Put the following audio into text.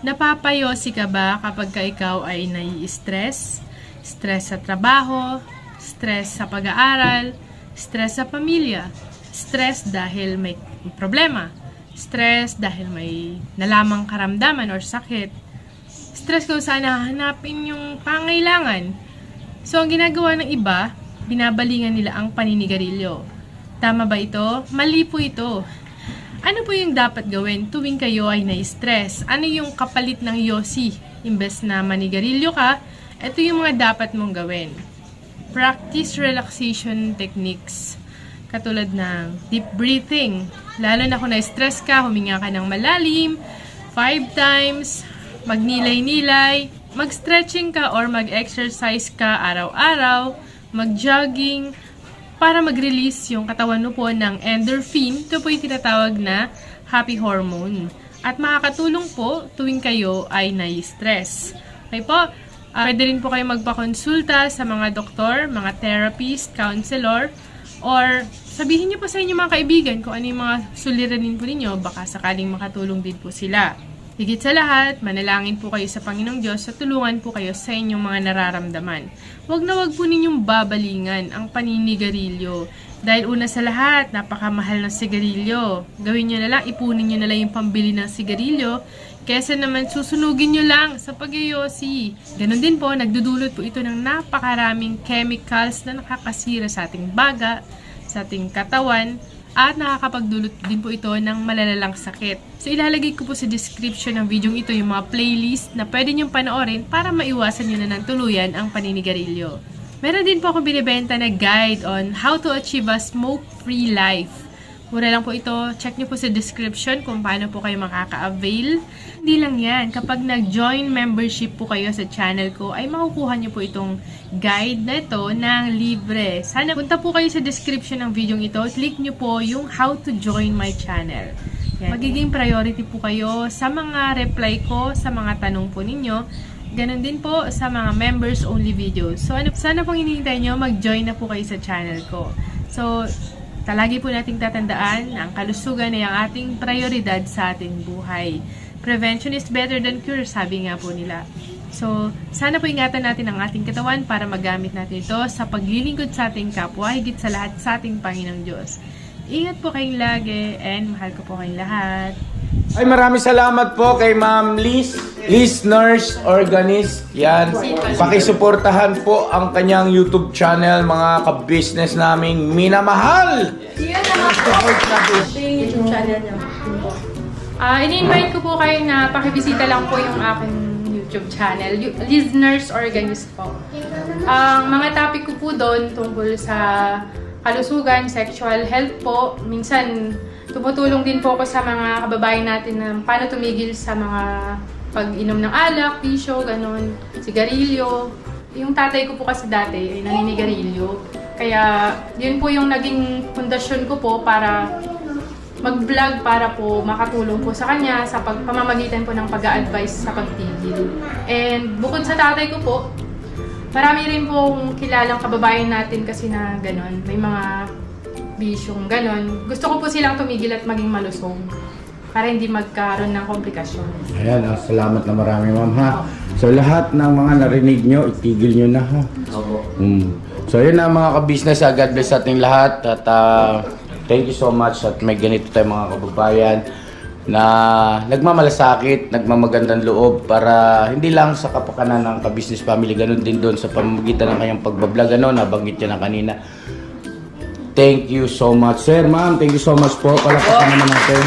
Napapayosi ka ba kapag ka ikaw ay nai-stress? Stress sa trabaho, stress sa pag-aaral, stress sa pamilya, stress dahil may problema, stress dahil may nalamang karamdaman or sakit, stress kung saan hahanapin yung pangailangan. So, ang ginagawa ng iba, binabalingan nila ang paninigarilyo. Tama ba ito? Mali po ito. Ano po yung dapat gawin tuwing kayo ay na-stress? Ano yung kapalit ng yosi? Imbes na manigarilyo ka, ito yung mga dapat mong gawin. Practice relaxation techniques. Katulad ng deep breathing. Lalo na kung na-stress ka, huminga ka ng malalim, 5 times, magnilay-nilay, mag-stretching ka or mag-exercise ka araw-araw, mag-jogging, para mag-release yung katawan mo po ng endorphin. Ito po yung tinatawag na happy hormone. At makakatulong po tuwing kayo ay nai-stress. Okay po? Pwede rin po kayo magpakonsulta sa mga doktor, mga therapist, counselor, or sabihin niyo po sa inyong mga kaibigan kung ano yung mga suliranin po ninyo, baka sakaling makatulong din po sila. Higit sa lahat, manalangin po kayo sa Panginoong Diyos at tulungan po kayo sa inyong mga nararamdaman. Huwag na huwag po ninyong babalingan ang paninigarilyo. Dahil una sa lahat, napakamahal ng sigarilyo. Gawin nyo na lang, ipunin nyo na lang yung pambili ng sigarilyo, kesa naman susunugin nyo lang sa pagyoyosi. Ganon din po, nagdudulot po ito ng napakaraming chemicals na nakakasira sa ating baga, sa ating katawan, at nakakapagdulot din po ito ng malalalang sakit. So, ilalagay ko po sa description ng video ito yung mga playlist na pwede nyong panoorin para maiwasan nyo na ng tuluyan ang paninigarilyo. Meron din po akong binibenta na guide on how to achieve a smoke-free life. Mura lang po ito. Check nyo po sa description kung paano po kayo makaka-avail. Hindi lang yan. Kapag nag-join membership po kayo sa channel ko, ay makukuha nyo po itong guide na ito ng libre. Sana punta po kayo sa description ng video ito. Click nyo po yung how to join my channel. Yan. Magiging priority po kayo sa mga reply ko, sa mga tanong po ninyo. Ganon din po sa mga members only videos. So, sana pong hinihintay nyo, mag-join na po kayo sa channel ko. So, lagi po nating tatandaan na ang kalusugan ay ang ating prioridad sa ating buhay. Prevention is better than cure, sabi nga po nila. So, sana po ingatan natin ang ating katawan para magamit natin ito sa paglilingkod sa ating kapwa, higit sa lahat sa ating Panginoong Diyos. Ingat po kayong lagi and mahal ko po kayong lahat. Ay, maraming salamat po kay Ma'am Liz Nurse Organist. Yan. Pakisuportahan po ang kanyang YouTube channel, mga ka-business naming minamahal. Yun naman po. Ito yung YouTube channel niya. Ini-invite ko po kayo na pakibisita lang po yung aking YouTube channel. Liz Nurse Organist po. Ang mga topic ko po doon tungkol sa kalusugan, sexual health po. Minsan, tumutulong din po ako sa mga kababayan natin na paano tumigil sa mga pag-inom ng alak, bisyo, ganon, sigarilyo. Yung tatay ko po kasi dati ay naninigarilyo. Kaya yun po yung naging pundasyon ko po para mag-vlog para po makatulong po sa kanya sa pamamagitan po ng pag-a-advise sa pagtigil. And bukod sa tatay ko po, marami rin pong kilalang kababayan natin kasi na ganon. May mga bisyong ganon. Gusto ko po silang tumigil at maging malusog para hindi magkaroon ng komplikasyon. Ayan, salamat na marami, Ma'am, ha. So, lahat ng mga narinig nyo, itigil nyo na, ha. So, yun na mga ka-business. God bless sa ating lahat. At thank you so much at may ganito tayong mga kababayan na nagmamalasakit, nagmamagandang loob para hindi lang sa kapakanan ng ka-business family, ganun din doon sa pamamagitan ng kanyang pagbablog, nabanggit niya na kanina. Thank you so much, sir, ma'am. Thank you so much po. Palakpakan naman natin.